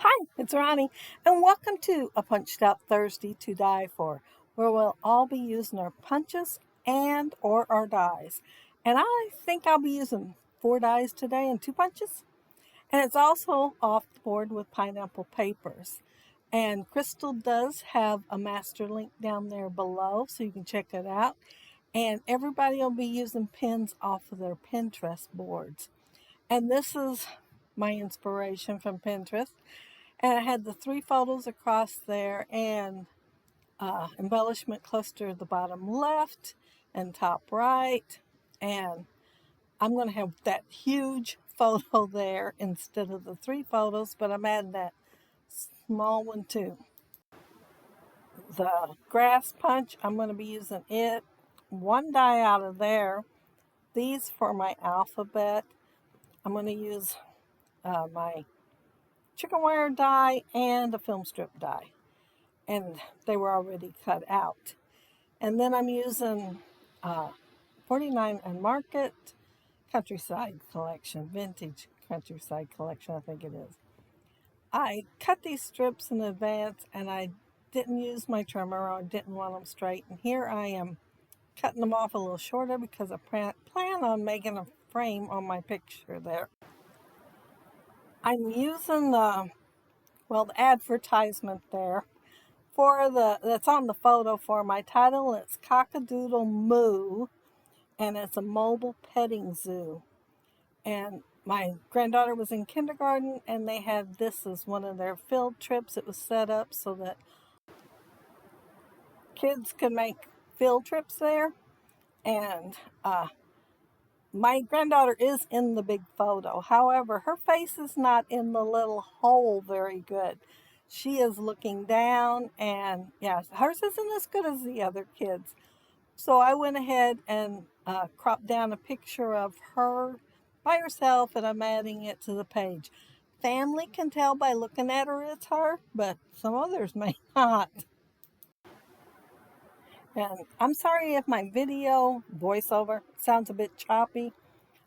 Hi, it's Ronnie, and welcome to A Punched Out Thursday to Die For, where we'll all be using our punches and or our dies. And I think I'll be using 4 dies today and 2 punches. And it's also off the board with pineapple papers. And Crystal does have a master link down there below, so you can check it out. And everybody will be using pins off of their Pinterest boards. And this is my inspiration from Pinterest. And I had the 3 photos across there and embellishment cluster at the bottom left and top right. And I'm going to have that huge photo there instead of the 3 photos, but I'm adding that small one too. The grass punch, I'm going to be using it. 1 die out of there. These for my alphabet. I'm going to use my chicken wire die and a film strip die. And they were already cut out. And then I'm using 49 and Market Countryside Collection, Vintage Countryside Collection, I think it is. I cut these strips in advance and I didn't use my trimmer, or I didn't want them straight. And here I am cutting them off a little shorter because I plan on making a frame on my picture there. I'm using the advertisement there that's on the photo for my title. It's Cock-A-Doodle-Moo, and it's a mobile petting zoo. And my granddaughter was in kindergarten, and they had this as one of their field trips. It was set up so that kids could make field trips there. And my granddaughter is in the big photo. However, her face is not in the little hole very good. She is looking down, and yeah, hers isn't as good as the other kids. So I went ahead and cropped down a picture of her by herself, and I'm adding it to the page. Family can tell by looking at her it's her, but some others may not. And I'm sorry if my video voiceover sounds a bit choppy.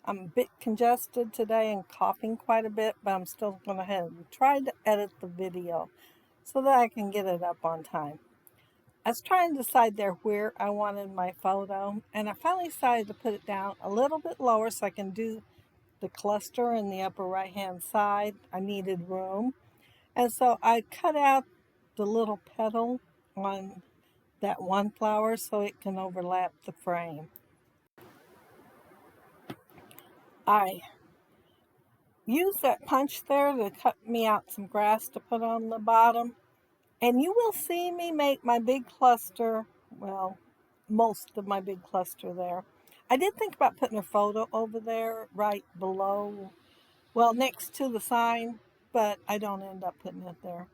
I'm a bit congested today and coughing quite a bit, but I'm still going to ahead and try to edit the video so that I can get it up on time. I was trying to decide there where I wanted my photo, and I finally decided to put it down a little bit lower so I can do the cluster in the upper right hand side. I needed room, and so I cut out the little petal on that one flower so it can overlap the frame. I used that punch there to cut me out some grass to put on the bottom, and you will see me make my big cluster, well, most of my big cluster there. I did think about putting a photo over there right below, well, next to the sign, but I don't end up putting it there.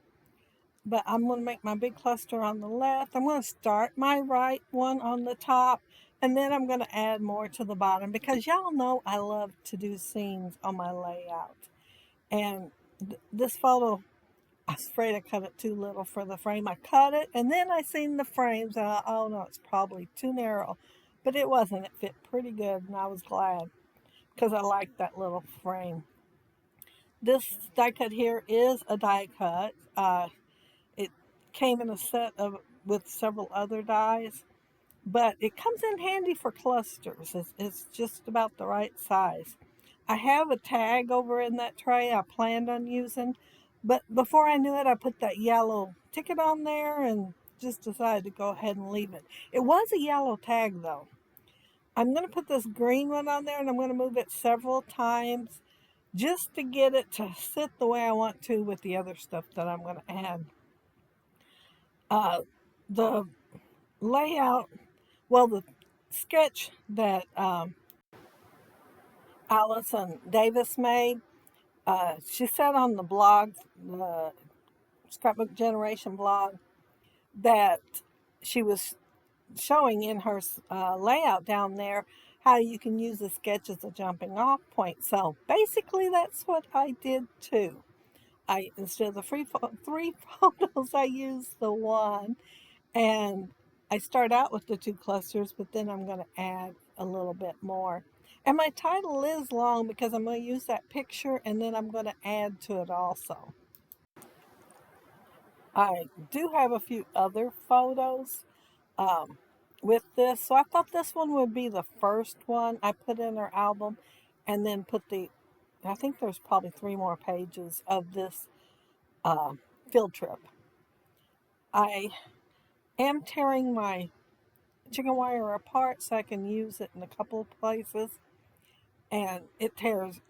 But I'm going to make my big cluster on the left. I'm going to start my right one on the top, and then I'm going to add more to the bottom because y'all know I love to do scenes on my layout. And this photo, I was afraid I cut it too little for the frame. I cut it, and then I seen the frames, and I, oh no, it's probably too narrow. But it wasn't. It fit pretty good, and I was glad because I liked that little frame. This die cut here is a die cut. It came in a set of with several other dies, but it comes in handy for clusters. It's just about the right size. I have a tag over in that tray I planned on using, but before I knew it, I put that yellow ticket on there and just decided to go ahead and leave it. It was a yellow tag though. I'm going to put this green one on there, and I'm going to move it several times just to get it to sit the way I want to with the other stuff that I'm going to add. The layout, the sketch that Allison Davis made, she said on the blog, the Scrapbook Generation blog, that she was showing in her layout down there how you can use the sketch as a jumping off point. So basically that's what I did too. Instead of the three photos, I used the one, and I start out with the 2 clusters, but then I'm going to add a little bit more. And my title is long because I'm going to use that picture and then I'm going to add to it also. I do have a few other photos um, with this, so I thought this one would be the first one I put in our album, and then put I think there's probably 3 more pages of this uh, field trip. I am tearing my chicken wire apart so I can use it in a couple of places, and it tears.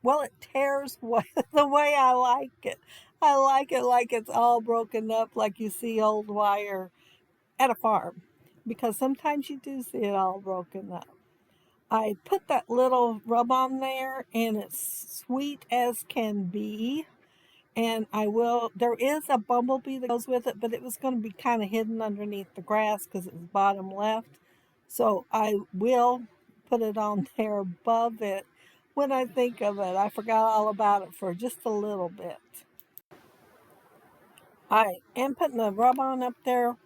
Well, it tears the way I like it. I like it like it's all broken up, like you see old wire at a farm, because sometimes you do see it all broken up. I put that little rub on there, and it's sweet as can be. And there is a bumblebee that goes with it, but it was going to be kind of hidden underneath the grass because it was bottom left. So I will put it on there above it when I think of it. I forgot all about it for just a little bit. I am putting the rub on up there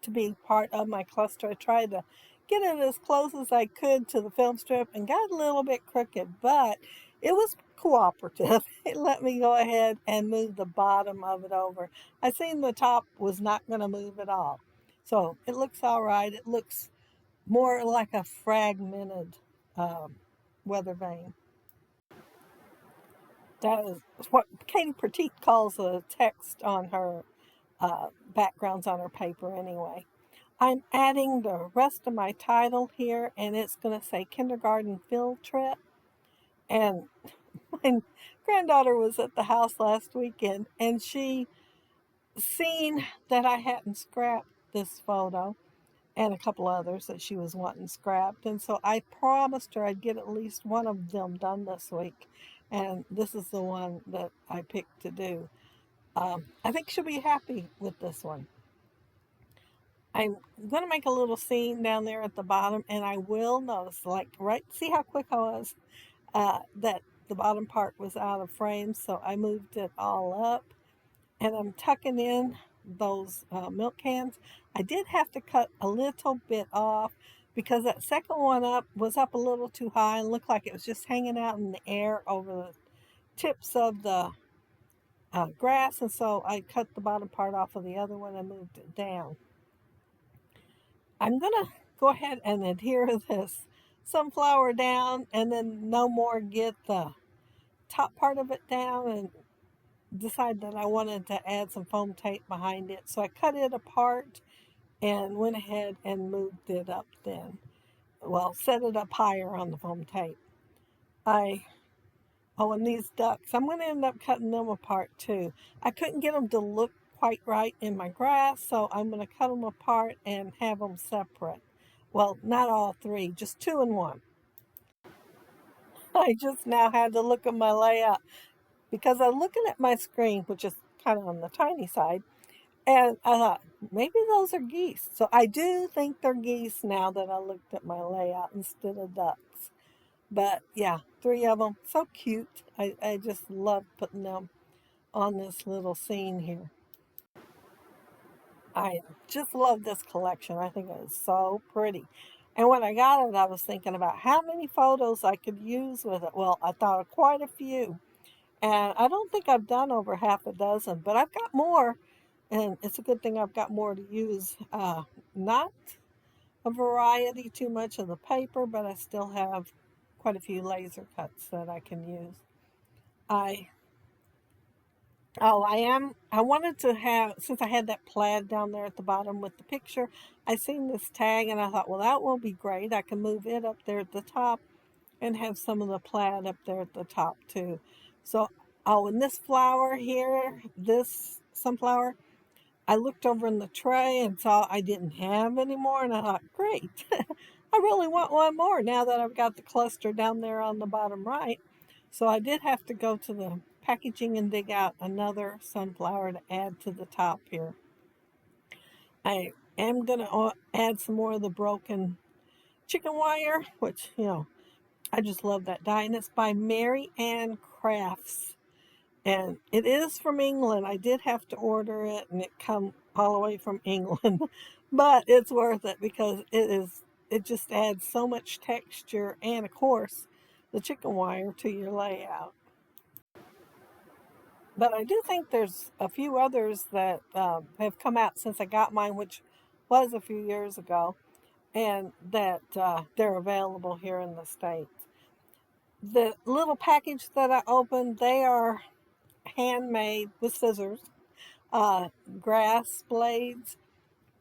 to be part of my cluster. I tried to get it as close as I could to the film strip and got a little bit crooked, but it was cooperative. It let me go ahead and move the bottom of it over. I seen the top was not going to move at all. So it looks all right. It looks more like a fragmented um, weather vane. That is what Katie Petit calls a text on her backgrounds on her paper anyway. I'm adding the rest of my title here, and it's going to say kindergarten field trip. And my granddaughter was at the house last weekend, and she seen that I hadn't scrapped this photo and a couple others that she was wanting scrapped. And so I promised her I'd get at least one of them done this week. And this is the one that I picked to do. I think she'll be happy with this one. I'm going to make a little scene down there at the bottom, and I will notice, like, right, see how quick I was, that the bottom part was out of frame, so I moved it all up, and I'm tucking in those milk cans. I did have to cut a little bit off because that second one up was up a little too high and looked like it was just hanging out in the air over the tips of the grass, and so I cut the bottom part off of the other one and moved it down. I'm going to go ahead and adhere this sunflower down, and then no more get the top part of it down, and decide that I wanted to add some foam tape behind it. So I cut it apart and went ahead and moved it up then. Well, set it up higher on the foam tape. And these ducks, I'm going to end up cutting them apart too. I couldn't get them to look quite right in my grass, so I'm going to cut them apart and have them separate. Well, not all three, just two and one. I just now had to look at my layout because I'm looking at my screen, which is kind of on the tiny side, and I thought, maybe those are geese. So I do think they're geese now that I looked at my layout instead of ducks. But yeah, three of them, so cute. I just love putting them on this little scene here. I just love this collection. I think it is so pretty. And when I got it, I was thinking about how many photos I could use with it. Well, I thought of quite a few. And I don't think I've done over half a dozen, but I've got more. And it's a good thing I've got more to use. Not a variety too much of the paper, but I still have quite a few laser cuts that I can use. I I wanted to have, since I had that plaid down there at the bottom with the picture, I seen this tag and I thought, well, that will be great. I can move it up there at the top and have some of the plaid up there at the top too. So, and this flower here, this sunflower, I looked over in the tray and saw I didn't have any more, and I thought, great, I really want one more now that I've got the cluster down there on the bottom right. So I did have to go to the packaging and dig out another sunflower to add to the top here. I am going to add some more of the broken chicken wire, which, I just love that dye. And it's by Mary Ann Crafts. And it is from England. I did have to order it, and it come all the way from England. But it's worth it because it just adds so much texture and, of course, the chicken wire to your layout. But I do think there's a few others that have come out since I got mine, which was a few years ago, and that they're available here in the States. The little package that I opened, they are handmade with scissors, uh, grass blades,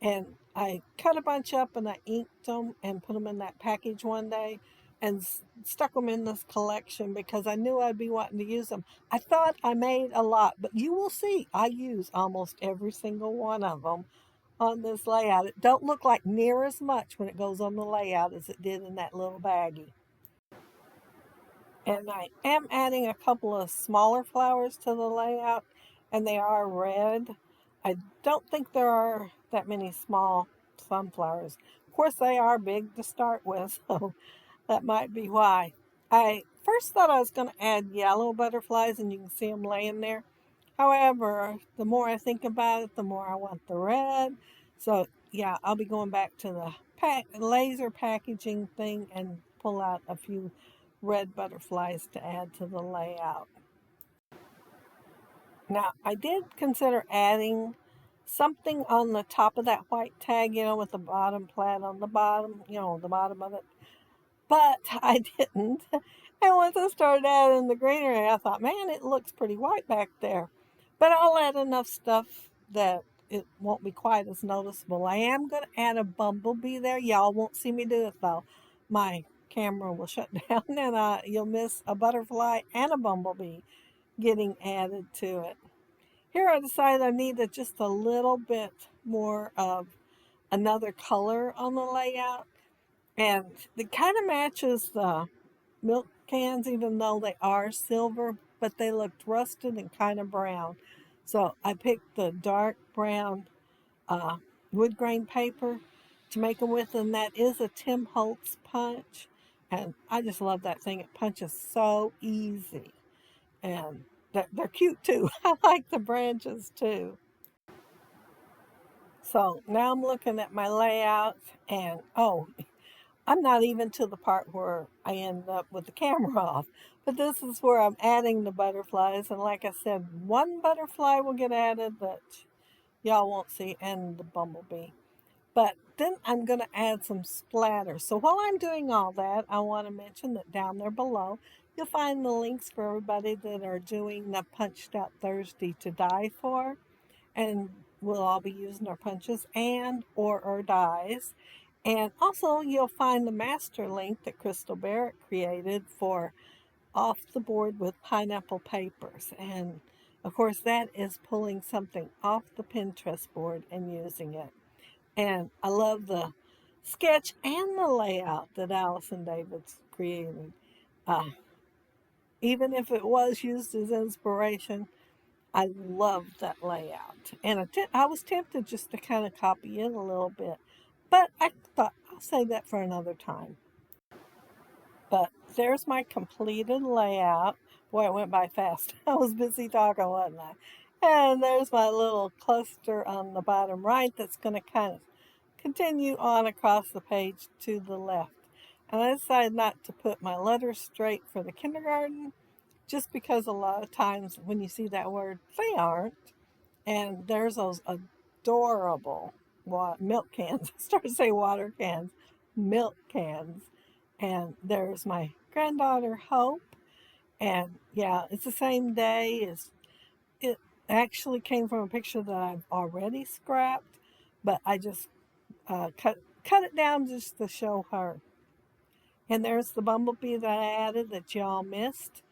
and I cut a bunch up and I inked them and put them in that package one day and stuck them in this collection because I knew I'd be wanting to use them. I thought I made a lot, but you will see I use almost every single one of them on this layout. It don't look like near as much when it goes on the layout as it did in that little baggie. And I am adding a couple of smaller flowers to the layout, and they are red. I don't think there are that many small sunflowers. Of course, they are big to start with, so that might be why. I first thought I was going to add yellow butterflies, and you can see them laying there. However, the more I think about it, the more I want the red. So, yeah, I'll be going back to the laser packaging thing and pull out a few red butterflies to add to the layout. Now, I did consider adding something on the top of that white tag, with the bottom plaid on the bottom, the bottom of it. But I didn't. And once I started adding the greenery, I thought, man, it looks pretty white back there. But I'll add enough stuff that it won't be quite as noticeable. I am going to add a bumblebee there. Y'all won't see me do it though. My camera will shut down and you'll miss a butterfly and a bumblebee getting added to it. Here I decided I needed just a little bit more of another color on the layout. And it kind of matches the milk cans, even though they are silver, but they looked rusted and kind of brown. So I picked the dark brown uh, wood grain paper to make them with, and that is a Tim Holtz punch. And I just love that thing. It punches so easy. And they're cute too. I like the branches too. So now I'm looking at my layout, and I'm not even to the part where I end up with the camera off. But this is where I'm adding the butterflies. And like I said, one butterfly will get added that y'all won't see, and the bumblebee. But then I'm going to add some splatter. So while I'm doing all that, I want to mention that down there below, you'll find the links for everybody that are doing the Punched Out Thursday to die for. And we'll all be using our punches and or our dies. And also you'll find the master link that Crystal Barrett created for Off the Board with Pineapple Papers. And of course that is pulling something off the Pinterest board and using it. And I love the sketch and the layout that Allison Davis created. Uh, Even if it was used as inspiration, I love that layout. And I was tempted just to kind of copy it a little bit. But I thought I'll save that for another time. But there's my completed layout. Boy, it went by fast. I was busy talking, wasn't I? And there's my little cluster on the bottom right that's going to kind of continue on across the page to the left. And I decided not to put my letters straight for the kindergarten, just because a lot of times when you see that word, they aren't. And there's those adorable milk cans. I started to say water cans, milk cans. And there's my granddaughter, Hope. And yeah, it's the same day. It actually came from a picture that I've already scrapped, but I just cut it down just to show her. And there's the bumblebee that I added that y'all missed.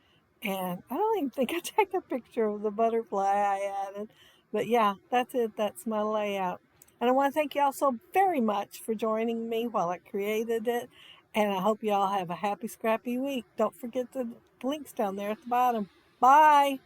And I don't even think I took a picture of the butterfly I added. But yeah, that's it. That's my layout. And I want to thank y'all so very much for joining me while I created it. And I hope y'all have a happy, scrappy week. Don't forget the links down there at the bottom. Bye.